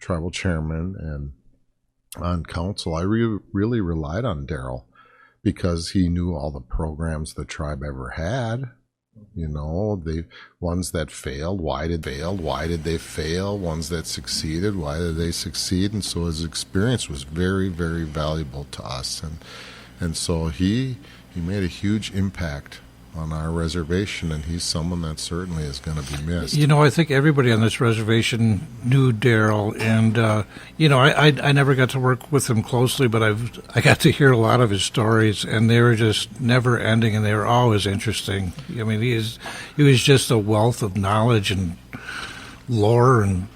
tribal chairman and on council, I really relied on Daryl because he knew all the programs the tribe ever had. You know, the ones that failed, why did they fail? Ones that succeeded, why did they succeed? And so his experience was very, very valuable to us. And so he made a huge impact on our reservation, and he's someone that certainly is going to be missed. You know, I think everybody on this reservation knew Daryl, and you know, I never got to work with him closely, but I got to hear a lot of his stories, and they were just never ending, and they were always interesting. I mean, he was just a wealth of knowledge and lore, and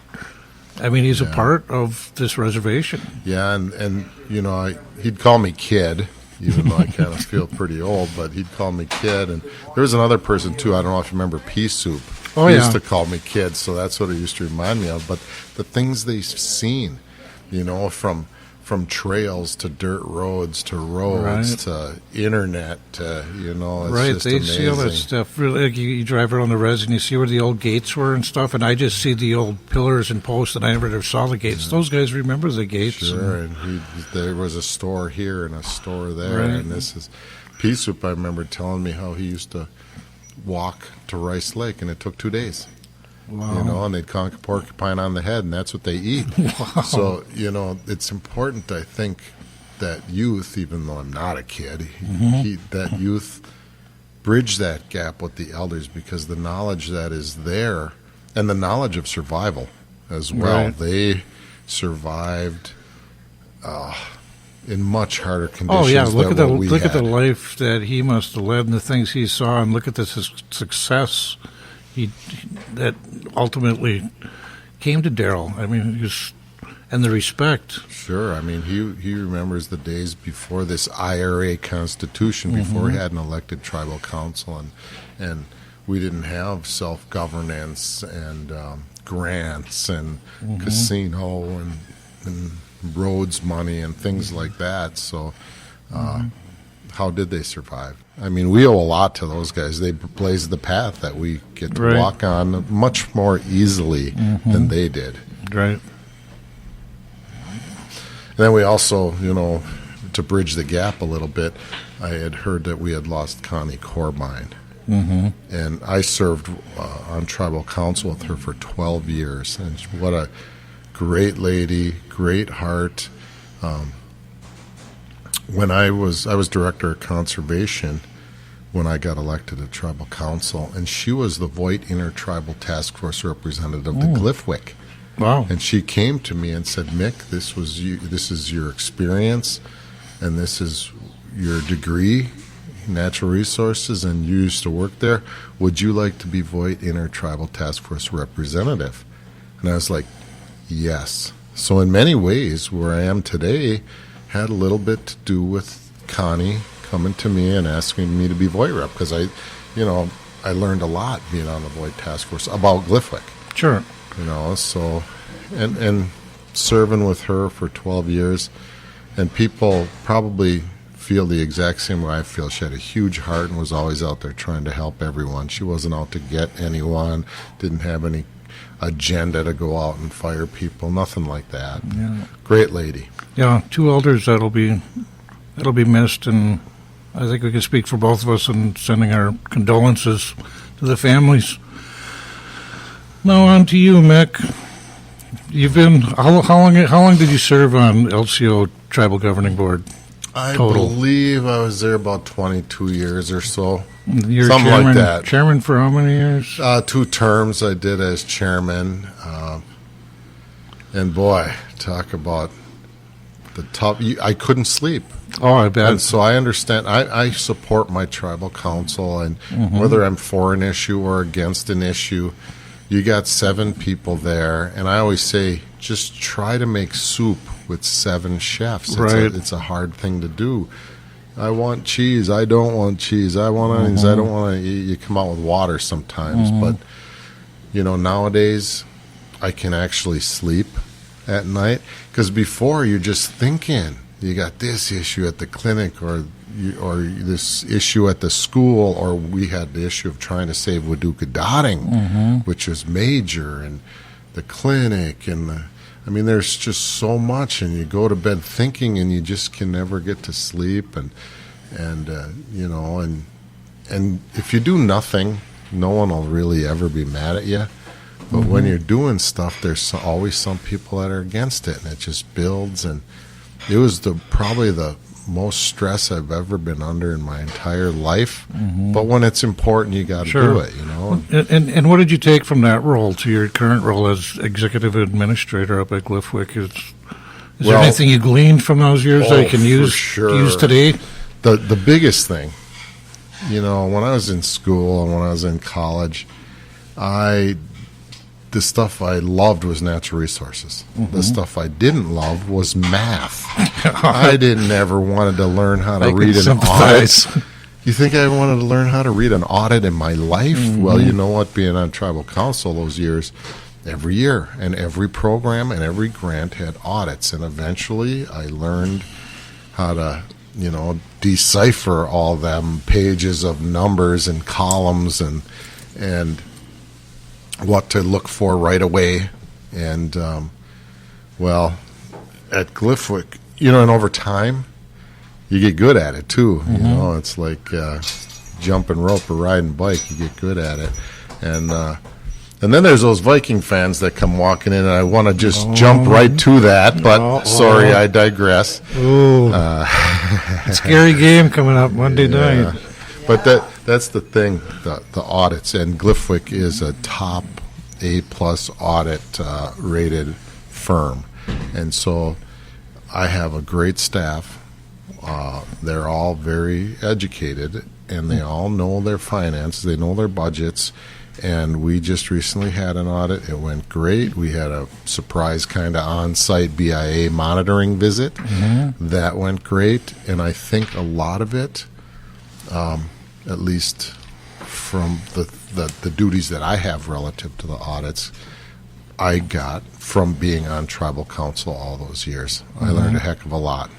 I mean, he's a part of this reservation. Yeah, and you know, he'd call me kid. Even though I kind of feel pretty old, but he'd call me kid. And there was another person, too, I don't know if you remember Pea Soup. Oh, he yeah. used to call me kid, so that's what it used to remind me of. But the things they've seen, you know, from trails to dirt roads to roads to internet to, you know, it's just they amazing. see all that stuff. Really, like you drive around the res and you see where the old gates were and stuff, and I just see the old pillars and posts, and I never saw the gates. Those guys remember the gates. Sure, and there was a store here and a store there, and this is Pea Soup. I remember telling me how he used to walk to Rice Lake, and it took 2 days. Wow. You know, and they'd conk a porcupine on the head, and that's what they eat. Wow. So, you know, it's important, I think, that youth, even though I'm not a kid, that youth bridge that gap with the elders, because the knowledge that is there, and the knowledge of survival as well. Right. They survived in much harder conditions. Oh yeah, look at at the life that he must have led and the things he saw, and look at the success that ultimately came to Daryl. I mean, and the respect. Sure. I mean, he remembers the days before this IRA Constitution, before he had an elected tribal council, and we didn't have self-governance and grants and casino and roads money and things like that. So how did they survive? I mean, we owe a lot to those guys. They blazed the path that we get to walk on much more easily than they did. Right. And then we also, you know, to bridge the gap a little bit, I had heard that we had lost Connie Corbine. And I served on tribal council with her for 12 years. And what a great lady, great heart. When I was director of conservation when I got elected to tribal council, and she was the Voight Intertribal Task Force representative of the Gliffwick. Wow. And she came to me and said, Mick, this is your experience, and this is your degree, natural resources, and you used to work there. Would you like to be Voight Intertribal Task Force representative? And I was like, yes. So in many ways, where I am today had a little bit to do with Connie coming to me and asking me to be Voight rep, because I learned a lot being on the Voight Task Force about Gliffwick. Sure. You know, so and serving with her for 12 years, and people probably feel the exact same way I feel. She had a huge heart and was always out there trying to help everyone. She wasn't out to get anyone, didn't have any agenda to go out and fire people, nothing like that. Yeah. Great lady. Yeah, two elders that'll be missed, and I think we can speak for both of us in sending our condolences to the families. Now on to you, Mick. You've been how long did you serve on LCO Tribal Governing Board? I Total. believe I was there about 22 years or so. You're something chairman, like that. Chairman for how many years? 2 terms I did as chairman. And boy, talk about the tough. I couldn't sleep. Oh, I bet. And so I understand. I support my tribal council, and whether I'm for an issue or against an issue, you got 7 people there. And I always say, just try to make soup with 7 chefs. It's a hard thing to do. I want cheese. I don't want cheese. I want onions. I don't want to. You come out with water sometimes, but you know, nowadays I can actually sleep at night, because before you're just thinking you got this issue at the clinic or this issue at the school, or we had the issue of trying to save Waduka Dotting, which was major, and the clinic and I mean, there's just so much, and you go to bed thinking, and you just can never get to sleep, and you know, and if you do nothing, no one will really ever be mad at you. But when you're doing stuff, there's always some people that are against it, and it just builds. And it was probably the most stress I've ever been under in my entire life. But when it's important, you got to do it, you know. And what did you take from that role to your current role as executive administrator up at Glyphwick? Is there anything you gleaned from those years that you can use today? The biggest thing, you know, when I was in school and when I was in college, the stuff I loved was natural resources. The stuff I didn't love was math. I didn't ever wanted to learn how to read an audit. You think I wanted to learn how to read an audit in my life? Well, you know what? Being on tribal council those years, every year and every program and every grant had audits. And eventually I learned how to, you know, decipher all them pages of numbers and columns and what to look for right away. And, well, at Glyphwick, you know, and over time, you get good at it, too. You know, it's like jumping rope or riding bike. You get good at it. And then there's those Viking fans that come walking in, and I want to just jump right to that, but sorry, I digress. Scary game coming up Monday night. But that's the thing, the audits, and Glyphwick is a top A-plus audit rated firm. And so I have a great staff. They're all very educated, and they all know their finances. They know their budgets. And we just recently had an audit. It went great. We had a surprise kind of on-site BIA monitoring visit. That went great. And I think a lot of it, at least from the duties that I have relative to the audits, I got from being on tribal council all those years. I learned a heck of a lot.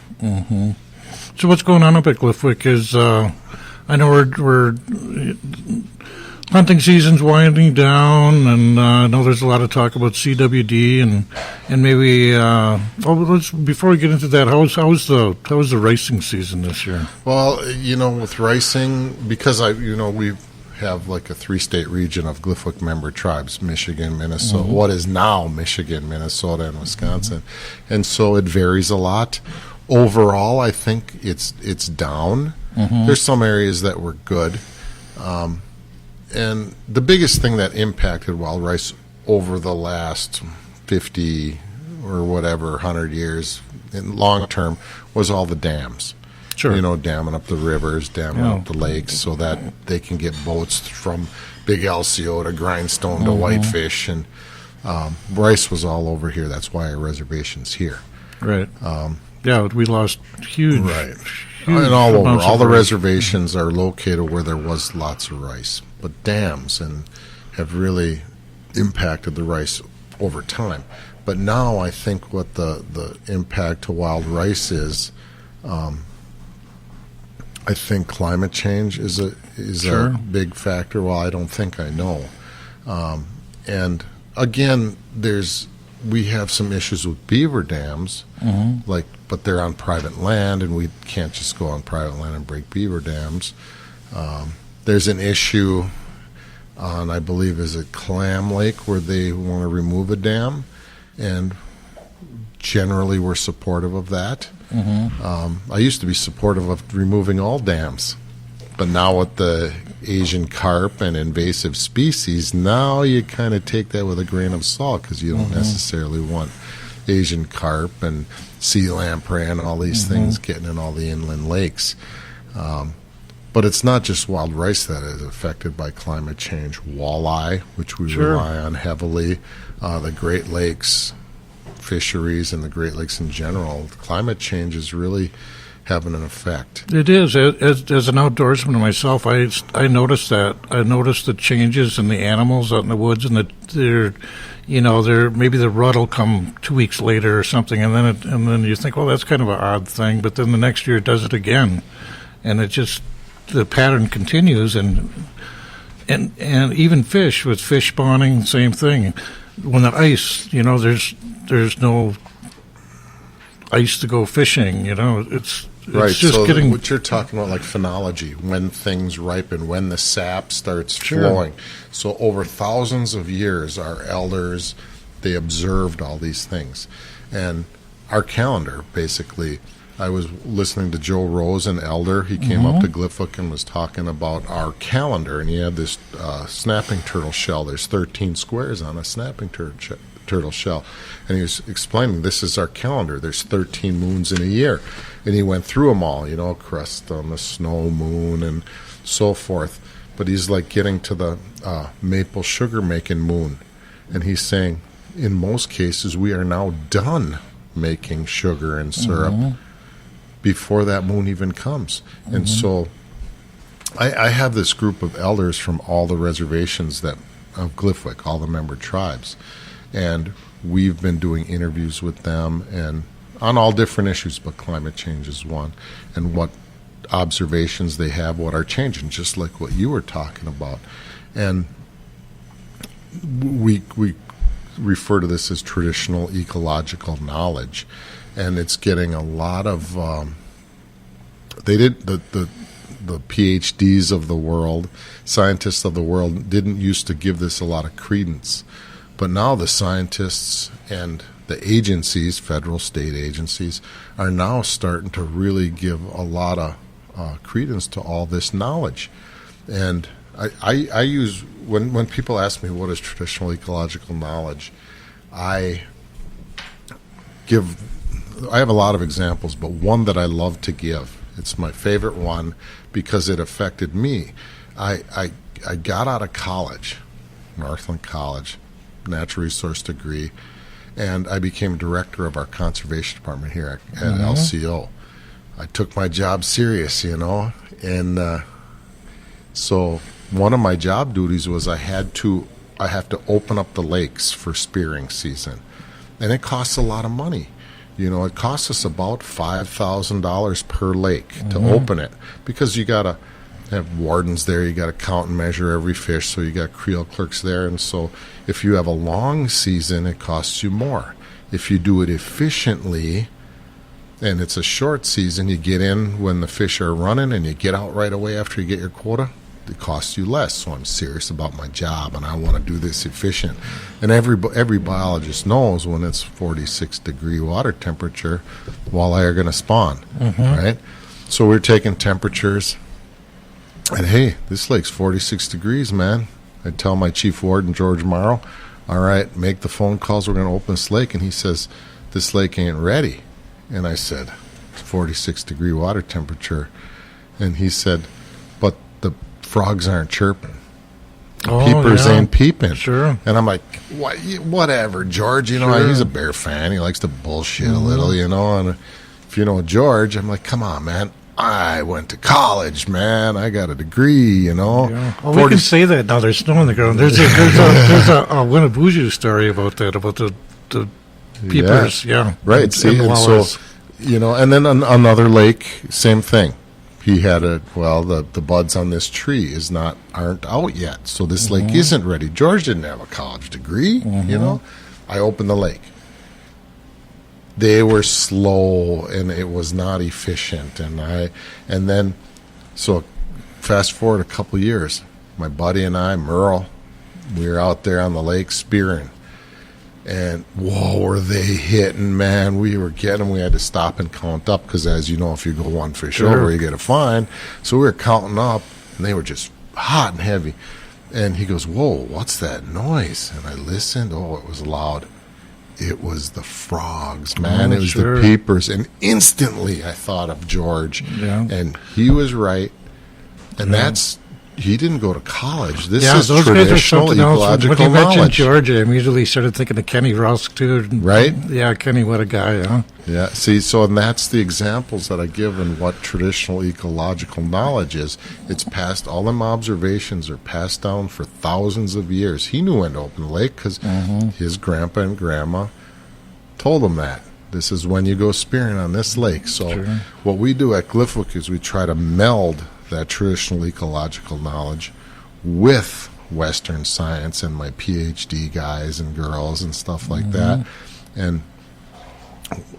So what's going on up at Glyphwick is, I know we're hunting season's winding down, and I know there's a lot of talk about CWD and maybe. Before we get into that, how's the racing season this year? Well, you know, with racing, because we have like a 3-state region of Glyphwick member tribes: Michigan, Minnesota, what is now Michigan, Minnesota, and Wisconsin, and so it varies a lot. Overall, I think it's down. There's some areas that were good. And the biggest thing that impacted wild rice over the last 50 or whatever, 100 years, in long term, was all the dams. Sure. You know, damming up the rivers, damming up the lakes so that they can get boats from Big LCO to Grindstone to Whitefish. And rice was all over here. That's why our reservation's here. Right. We lost huge. Right. And all over. All the reservations are located where there was lots of rice. But dams have really impacted the rice over time. But now I think what the impact to wild rice is, I think climate change is a big factor. Well, I don't think I know. And again, we have some issues with beaver dams, but they're on private land, and we can't just go on private land and break beaver dams. There's an issue on, I believe, is it Clam Lake, where they want to remove a dam, and generally we're supportive of that. I used to be supportive of removing all dams, but now with the Asian carp and invasive species, now you kind of take that with a grain of salt, because you don't necessarily want Asian carp and sea lamprey and all these things getting in all the inland lakes. But it's not just wild rice that is affected by climate change. Walleye, which we rely on heavily, the Great Lakes fisheries and the Great Lakes in general, climate change is really having an effect. It is. As an outdoorsman myself, I noticed that. I noticed the changes in the animals out in the woods, and that they're maybe the rut will come 2 weeks later or something, and then you think, well, that's kind of an odd thing, but then the next year it does it again, and it just, the pattern continues, and even fish, with fish spawning, same thing. when the ice, there's no ice to go fishing. It's Right. just So getting. what you're talking about, like phenology, when things ripen, when the sap starts flowing. So over thousands of years, our elders, they observed all these things. And our calendar, basically, I was listening to Joe Rose, an elder. He came up to Glifook and was talking about our calendar. And he had this snapping turtle shell. There's 13 squares on a snapping turtle shell. And he was explaining, this is our calendar. There's 13 moons in a year. And he went through them all, crest on the snow moon and so forth. But he's like getting to the maple sugar making moon. And he's saying, in most cases, we are now done making sugar and syrup before that moon even comes. And so I have this group of elders from all the reservations of Glifook, all the member tribes. And we've been doing interviews with them and on all different issues, but climate change is one, and what observations they have, what are changing, just like what you were talking about. And we refer to this as traditional ecological knowledge, and it's getting a lot of the PhDs of the world, scientists of the world, didn't used to give this a lot of credence. But now the scientists and the agencies, federal, state agencies, are now starting to really give a lot of credence to all this knowledge. And I use, when people ask me what is traditional ecological knowledge, I have a lot of examples, but one that I love to give, it's my favorite one because it affected me. I got out of college, Northland College, natural resource degree, and I became director of our conservation department here at LCO. I took my job serious, and so one of my job duties was I have to open up the lakes for spearing season, and it costs a lot of money. It costs us about $5,000 per lake to open it, because you got to have wardens there, you got to count and measure every fish, so you got creel clerks there, and so if you have a long season, it costs you more. If you do it efficiently, and it's a short season, you get in when the fish are running and you get out right away after you get your quota, it costs you less. So I'm serious about my job and I want to do this efficient. And every biologist knows when it's 46-degree water temperature, walleye are going to spawn, right? So we're taking temperatures, and hey, this lake's 46 degrees, man. I tell my chief warden, George Morrow, all right, make the phone calls, we're going to open this lake. And he says, this lake ain't ready. And I said, it's 46-degree water temperature. And he said, but the frogs aren't chirping. Peepers ain't peeping. Sure. And I'm like, whatever, George. He's a Bear fan. He likes to bullshit a little, And if you know George, I'm like, come on, man. I went to college, man. I got a degree, Yeah. Well, we can say that now. There's snow on the ground. There's a Winnebuju story about that, about the peepers. Yeah. Right. And See, and so, and then another lake, same thing. He had the buds on this tree aren't out yet, so this lake isn't ready. George didn't have a college degree, I opened the lake. They were slow and it was not efficient, and then so fast forward a couple years, my buddy and I, Merle, we were out there on the lake spearing, and whoa, were they hitting, man. We were getting them. We had to stop and count up because, as you know, if you go one fish over, you get a fine. So we were counting up, and they were just hot and heavy. And he goes, whoa, what's that noise? And I listened. Oh, it was loud. It was the frogs, man. It was the peepers. And instantly I thought of George. Yeah. And he was right. And he didn't go to college. This is traditional ecological when you knowledge. mentioned George, I immediately started thinking of Kenny Rusk, too. Right? Yeah, Kenny, what a guy, huh? Yeah, see, and that's the examples that I give in what traditional ecological knowledge is. It's passed, all them observations are passed down for thousands of years. He knew when to open the lake because his grandpa and grandma told him that. This is when you go spearing on this lake. So what we do at Glifook is we try to meld that traditional ecological knowledge with Western science and my PhD guys and girls and stuff like that. And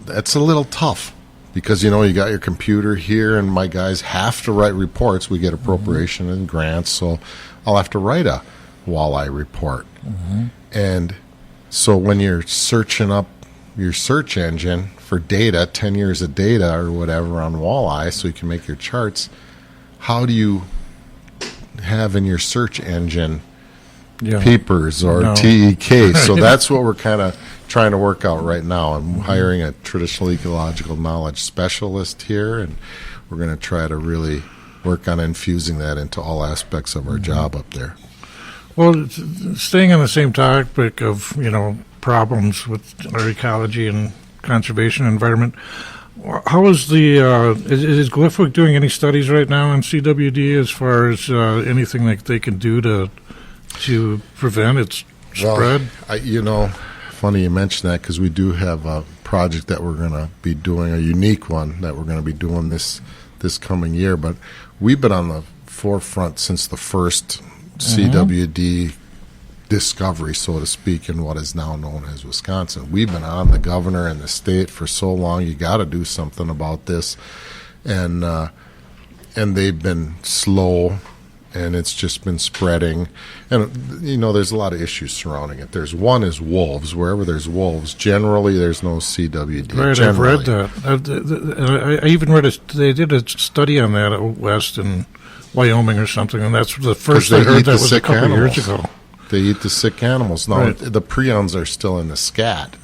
that's a little tough because, you know, you got your computer here and my guys have to write reports. We get appropriation and grants, so I'll have to write a walleye report. And so when you're searching up your search engine for data, 10 years of data or whatever on walleye so you can make your charts, how do you have in your search engine peepers or TEK? So that's what we're kind of trying to work out right now. I'm hiring a traditional ecological knowledge specialist here, and we're going to try to really work on infusing that into all aspects of our job up there. Well, staying on the same topic of, you know, problems with our ecology and conservation environment, how is is Glyphwick doing any studies right now on CWD as far as anything that they can do to prevent its spread? Well, funny you mention that because we do have a project that we're going to be doing, a unique one that we're going to be doing this coming year. But we've been on the forefront since the first CWD discovery, so to speak, in what is now known as Wisconsin. We've been on the governor and the state for so long. You got to do something about this, and they've been slow, and it's just been spreading. And you know, there's a lot of issues surrounding it. One is wolves. Wherever there's wolves, generally there's no CWD. Right, generally. I've read that. I even read they did a study on that out west in Wyoming or something, and that's the first I heard that was a couple years ago. They eat the sick animals. Now, the prions are still in the scat,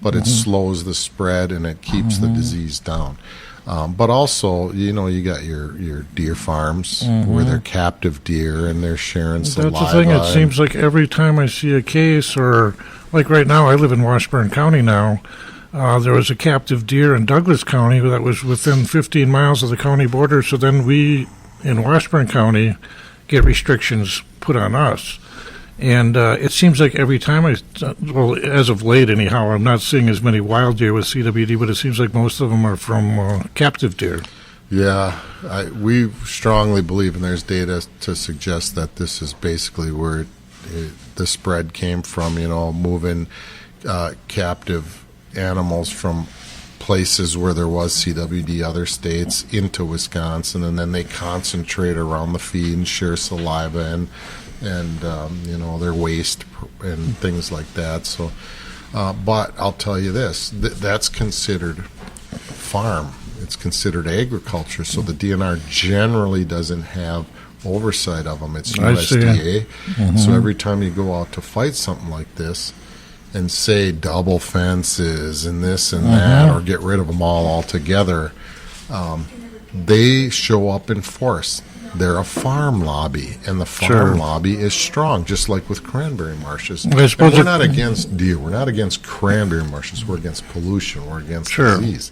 but it slows the spread and it keeps the disease down. But also, you know, you got your deer farms where they're captive deer and they're sharing saliva. That's the thing. It seems like every time I see a case, or like right now, I live in Washburn County now. There was a captive deer in Douglas County that was within 15 miles of the county border. So then we, in Washburn County, get restrictions put on us. And it seems like every time well, as of late anyhow, I'm not seeing as many wild deer with CWD, but it seems like most of them are from captive deer. Yeah, we strongly believe, and there's data to suggest that this is basically where the spread came from, you know, moving captive animals from places where there was CWD, other states, into Wisconsin, and then they concentrate around the feed and share saliva and you know, their waste and things like that. So, but I'll tell you this: that's considered farm. It's considered agriculture. So the DNR generally doesn't have oversight of them. It's USDA. So every time you go out to fight something like this, and say double fences and this and that, or get rid of them all altogether, they show up in force. They're a farm lobby, and the farm lobby is strong, just like with cranberry marshes. And we're not against deer. We're not against cranberry marshes. We're against pollution. We're against disease.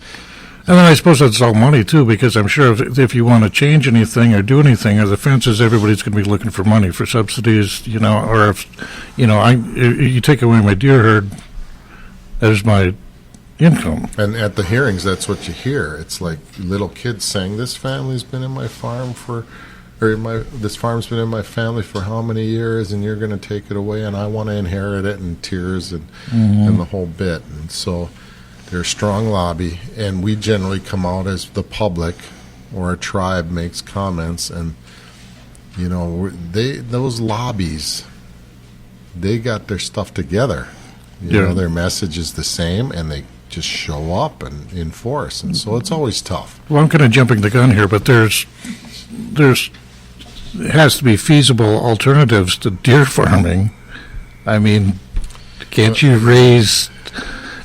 And then I suppose that's all money, too, because I'm sure if you want to change anything or do anything, or the fences, everybody's going to be looking for money for subsidies, you know, or if, you know, you take away my deer herd, there's my income. And at the hearings, that's what you hear. It's like little kids saying, this family's been in my farm this farm's been in my family for how many years, and you're going to take it away, and I want to inherit it, and tears and the whole bit. And so they're a strong lobby, and we generally come out as the public or a tribe makes comments, and you know, those lobbies, they got their stuff together. You know, their message is the same, and they just show up and enforce, and so it's always tough. Well, I'm kind of jumping the gun here, but there's it has to be feasible alternatives to deer farming. I mean, can't you raise?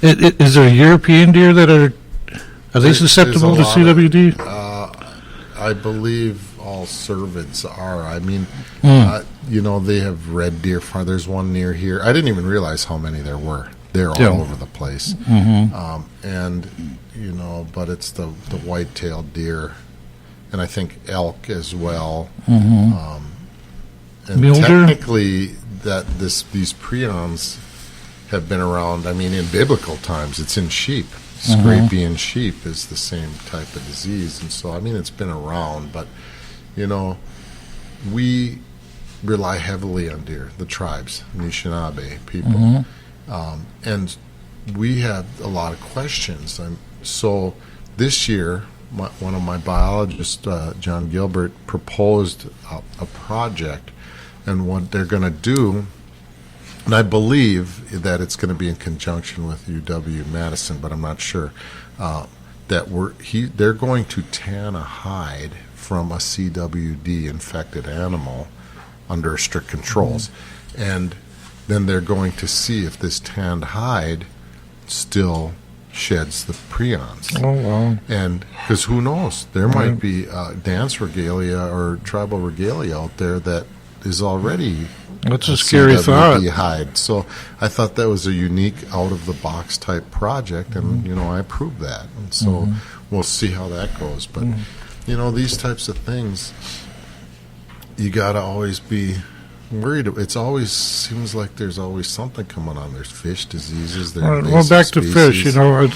Is there European deer that are they susceptible to CWD? I believe all cervids are. I mean, you know, they have red deer farm. There's one near here. I didn't even realize how many there were. They're all over the place. And you know, but it's the white-tailed deer, and I think elk as well. And Mule technically, these prions have been around. I mean, in biblical times, it's in sheep. Scrapian sheep is the same type of disease, and so I mean, it's been around. But you know, we rely heavily on deer, the tribes, Anishinaabe people. And we had a lot of questions. So this year, one of my biologists, John Gilbert, proposed a project, and what they're going to do, and I believe that it's going to be in conjunction with UW-Madison, but I'm not sure, that they're going to tan a hide from a CWD infected animal under strict controls, and then they're going to see if this tanned hide still sheds the prions. Oh, wow. And because who knows, there might be dance regalia or tribal regalia out there that is already That's a scary CWD thought. hide. So I thought that was a unique out-of-the-box type project, and, I approved that. And so we'll see how that goes. But, these types of things, you got to always be worried. It's always seems like there's always something coming on. There's fish diseases. There's Well, back to fish, I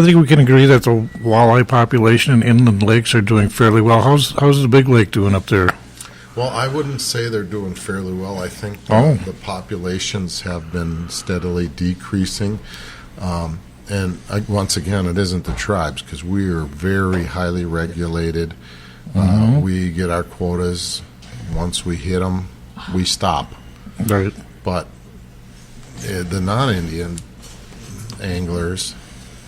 think we can agree that the walleye population in inland lakes are doing fairly well. How's the big lake doing up there? Well, I wouldn't say they're doing fairly well. I think the populations have been steadily decreasing. Once again, it isn't the tribes, because we are very highly regulated. We get our quotas. Once we hit them, we stop. Right. But the non-Indian anglers,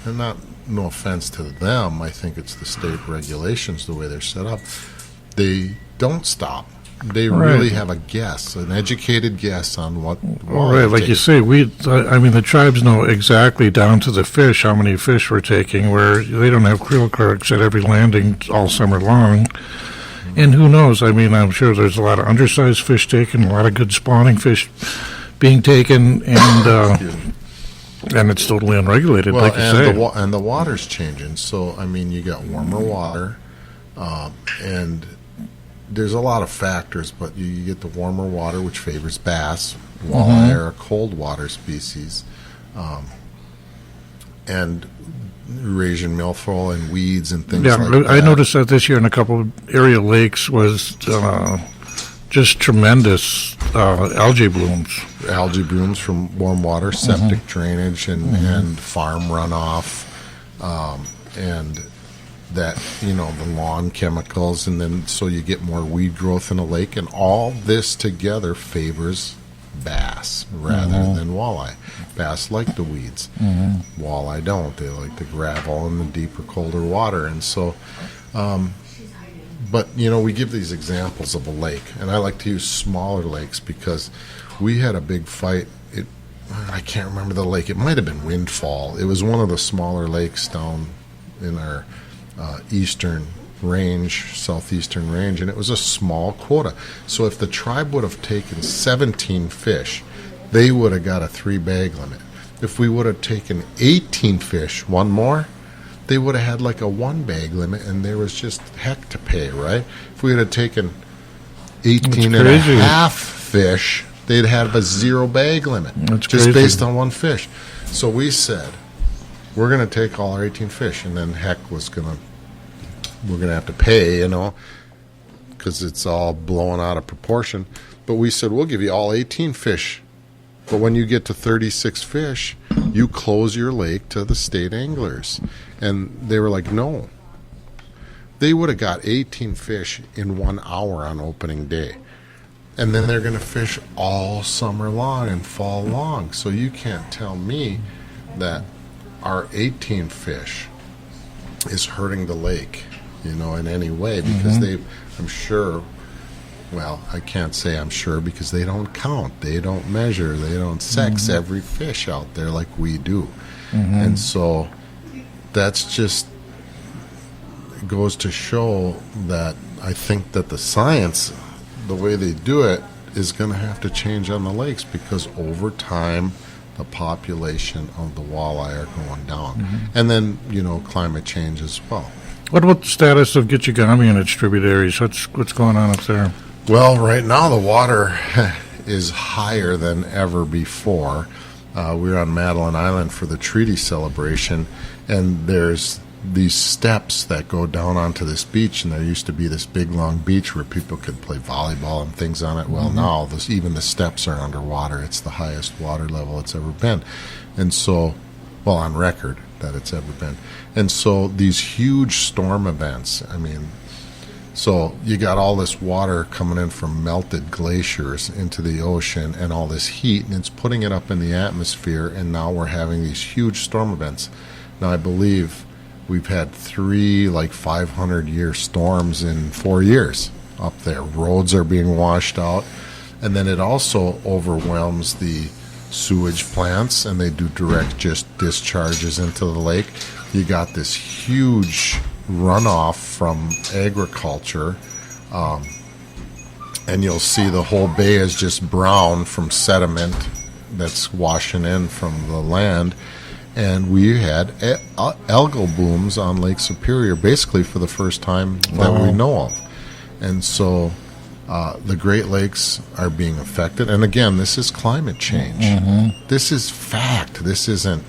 and no offense to them, I think it's the state regulations, the way they're set up, they don't stop. They really have a guess, an educated guess on what. Well, right, like you say, the tribes know exactly down to the fish how many fish we're taking, where they don't have creel clerks at every landing all summer long. And who knows? I'm sure there's a lot of undersized fish taken, a lot of good spawning fish being taken, and it's totally unregulated, like you say. And the water's changing. So, you got warmer water, and there's a lot of factors, but you get the warmer water, which favors bass. Walleye are a cold water species. And Eurasian milfoil and weeds and things like that. I noticed that this year in a couple of area lakes was just tremendous algae blooms. Algae blooms from warm water, septic drainage, and farm runoff, and that, the lawn chemicals, and then so you get more weed growth in a lake, and all this together favors bass rather than walleye. Bass like the weeds. Walleye don't. They like the gravel and the deeper, colder water. And so, but, we give these examples of a lake, and I like to use smaller lakes because we had a big fight. I can't remember the lake. It might have been Windfall. It was one of the smaller lakes down in our eastern range, southeastern range, and it was a small quota. So if the tribe would have taken 17 fish, they would have got a 3-bag limit. If we would have taken 18 fish, one more, they would have had like a 1-bag limit, and there was just heck to pay, right? If we had taken 18 and a half fish, they'd have a 0-bag limit. That's just crazy. Based on one fish. So we said, we're going to take all our 18 fish, and then heck we're going to have to pay, because it's all blowing out of proportion. But we said, we'll give you all 18 fish. But when you get to 36 fish, you close your lake to the state anglers. And they were like, no. They would have got 18 fish in 1 hour on opening day. And then they're going to fish all summer long and fall long. So you can't tell me that our 18 fish is hurting the lake, in any way, because I'm sure, well, I can't say I'm sure, because they don't count, they don't measure, they don't sex every fish out there like we do. And so that's just goes to show that I think that the science, the way they do it, is going to have to change on the lakes, because over time the population of the walleye are going down. And then, climate change as well. What about the status of Gitchigami and its tributaries? What's going on up there? Well, right now the water is higher than ever before. We were on Madeline Island for the treaty celebration, and there's these steps that go down onto this beach, and there used to be this big long beach where people could play volleyball and things on it. Well, now even the steps are underwater. It's the highest water level it's ever been, and so, well, on record that it's ever been. And so these huge storm events, I mean, so you got all this water coming in from melted glaciers into the ocean and all this heat, and it's putting it up in the atmosphere, and now we're having these huge storm events. Now, I believe we've had 3 like 500-year storms in 4 years up there. Roads are being washed out, and then it also overwhelms the sewage plants, and they do direct just discharges into the lake. You got this huge runoff from agriculture, and you'll see the whole bay is just brown from sediment that's washing in from the land. And we had algal blooms on Lake Superior basically for the first time that we know of. And so the Great Lakes are being affected. And again, this is climate change. This is fact. This isn't,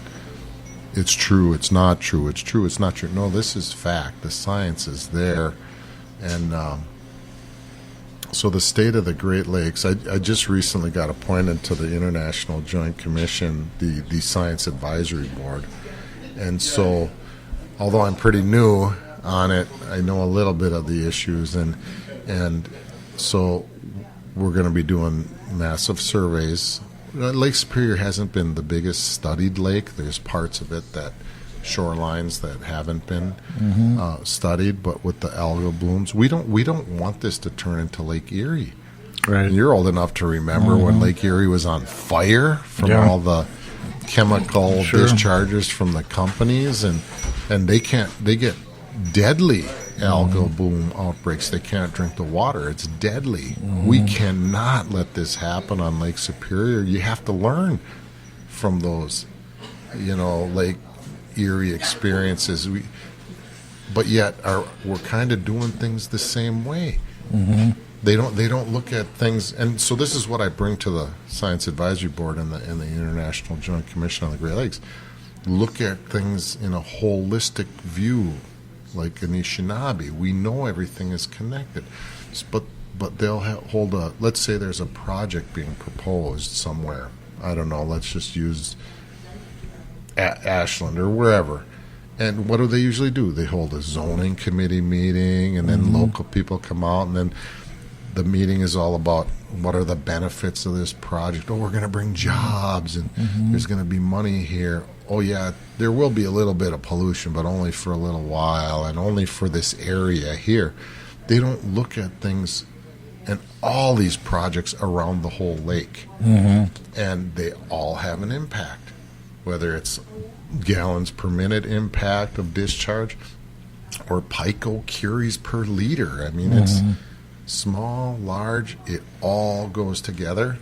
it's true, it's not true, it's true, it's not true. No, this is fact. The science is there. And so the state of the Great Lakes, I just recently got appointed to the International Joint Commission, the Science Advisory Board. And so, although I'm pretty new on it, I know a little bit of the issues. And so we're going to be doing massive surveys. Lake Superior hasn't been the biggest studied lake. There's parts of it that shorelines that haven't been studied, but with the algal blooms, we don't want this to turn into Lake Erie. Right. And you're old enough to remember when Lake Erie was on fire from all the chemical discharges from the companies, and they get deadly algal bloom outbreaks. They can't drink the water. It's deadly. We cannot let this happen on Lake Superior. You have to learn from those, Lake Erie experiences. But yet we're kind of doing things the same way. They don't look at things, and so this is what I bring to the Science Advisory Board and the International Joint Commission on the Great Lakes. Look at things in a holistic view, like in Anishinaabe. We know everything is connected, but they'll hold a. Let's say there's a project being proposed somewhere. I don't know. Let's just use Ashland or wherever. And what do they usually do? They hold a zoning committee meeting, and then local people come out, and then the meeting is all about what are the benefits of this project. Oh, we're going to bring jobs, and there's going to be money here. Oh, yeah, there will be a little bit of pollution, but only for a little while, and only for this area here. They don't look at things and all these projects around the whole lake, and they all have an impact, whether it's gallons per minute impact of discharge or picocuries per liter. I mean, it's small, large, it all goes together,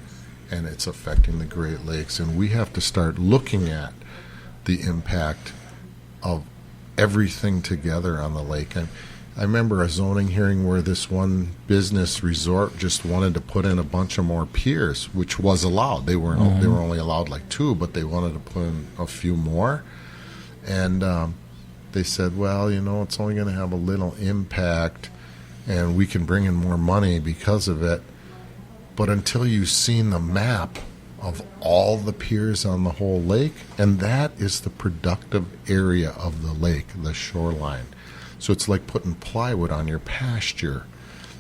and it's affecting the Great Lakes. And we have to start looking at the impact of everything together on the lake. I remember a zoning hearing where this one business resort just wanted to put in a bunch of more piers, which was allowed. They were only allowed like 2, but they wanted to put in a few more. And they said, well, it's only going to have a little impact, and we can bring in more money because of it. But until you've seen the map of all the piers on the whole lake, and that is the productive area of the lake, the shoreline. So it's like putting plywood on your pasture.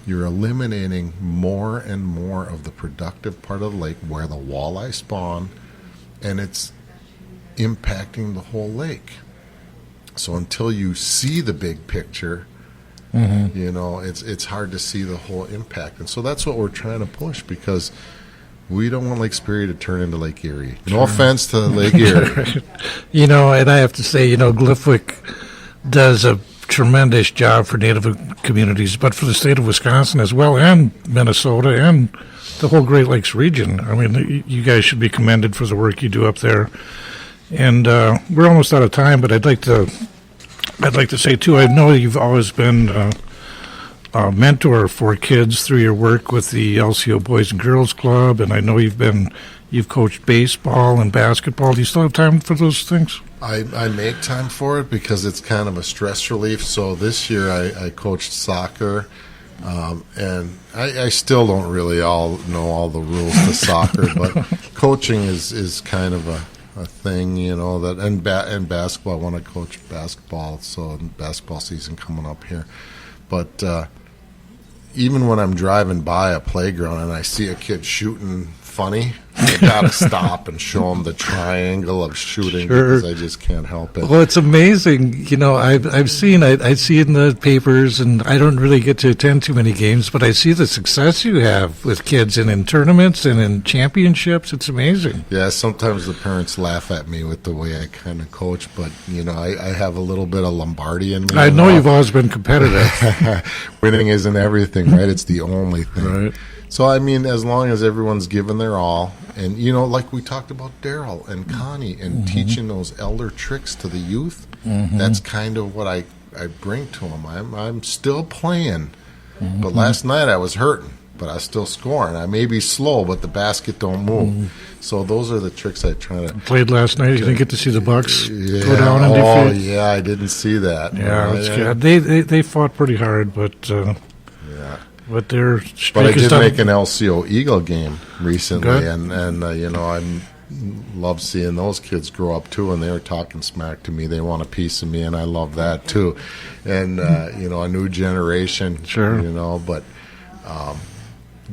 You're eliminating more and more of the productive part of the lake where the walleye spawn, and it's impacting the whole lake. So until you see the big picture, it's hard to see the whole impact. And so that's what we're trying to push, because we don't want Lake Superior to turn into Lake Erie. No offense to Lake Erie. And I have to say, Glyphwick does a tremendous job for Native communities, but for the state of Wisconsin as well, and Minnesota, and the whole Great Lakes region. I mean, you guys should be commended for the work you do up there. And we're almost out of time, but I'd like to say too, I know you've always been a mentor for kids through your work with the LCO Boys and Girls Club, and I know you've coached baseball and basketball. Do you still have time for those things? I make time for it because it's kind of a stress relief. So this year I coached soccer, and I still don't really all know all the rules to soccer, but coaching is kind of a thing, you know, that and basketball. I want to coach basketball, so basketball season coming up here. But even when I'm driving by a playground and I see a kid shooting funny, I gotta stop and show them the triangle of shooting because I just can't help it. Well, it's amazing. You know, I've seen I see it in the papers, and I don't really get to attend too many games, but I see the success you have with kids and in tournaments and in championships. It's amazing. Yeah, sometimes the parents laugh at me with the way I kind of coach, but you know, I have a little bit of Lombardi in me. I know you've always been competitive. Winning isn't everything, right? It's the only thing. Right. So, I mean, as long as everyone's given their all, and, you know, like we talked about Daryl and Connie and teaching those elder tricks to the youth, that's kind of what I bring to them. I'm still playing, but last night I was hurting, but I was still scoring. I may be slow, but the basket don't move. So those are the tricks I try to... Played last night. You didn't get to see the Bucks go Yeah. down and Oh, defeat. yeah, I didn't see that. Yeah, that's Yeah. good. They fought pretty hard, but Yeah. but their But I streak is did down. make an LCO Eagle game recently, Good. and you know, I love seeing those kids grow up too, and they were talking smack to me. They want a piece of me, and I love that too. And you know, a new generation, Sure. you know, but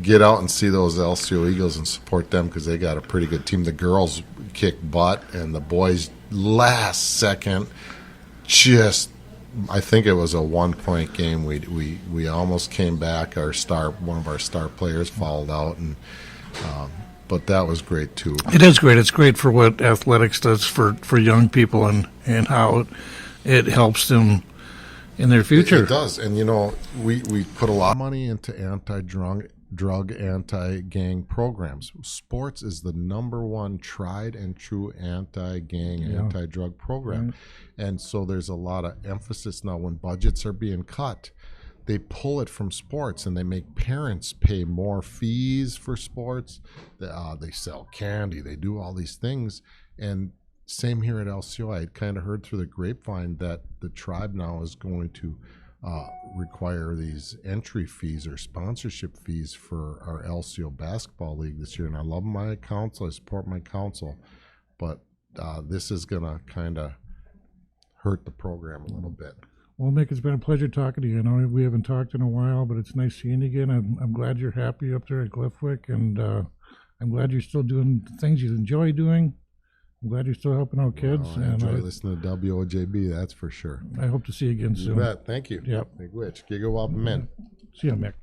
get out and see those LCO Eagles and support them because they got a pretty good team. The girls kick butt, and the boys last second just. I think it was a 1-point game. We almost came back. One of our star players fouled out, and but that was great too. It is great. It's great for what athletics does for young people and how it helps them in their future. It does, and you know, we put a lot of money into anti-drug, anti-gang programs. Sports is the number one tried and true anti-gang, anti-drug program. Right. And so there's a lot of emphasis now when budgets are being cut. They pull it from sports and they make parents pay more fees for sports. They sell candy. They do all these things. And same here at LCO. I had kind of heard through the grapevine that the tribe now is going to require these entry fees or sponsorship fees for our LCO basketball league this year. And I love my council. I support my council. But this is going to kind of hurt the program a little bit. Well, Mick, it's been a pleasure talking to you. I know we haven't talked in a while, but it's nice seeing you again. I'm glad you're happy up there at Glyphwick, and I'm glad you're still doing things you enjoy doing. I'm glad you're still helping out kids. Well, I enjoy listening to WOJB, that's for sure. I hope to see you again soon. You bet. Thank you. Yep. Big witch. Giga Wop Men. See you, Mick.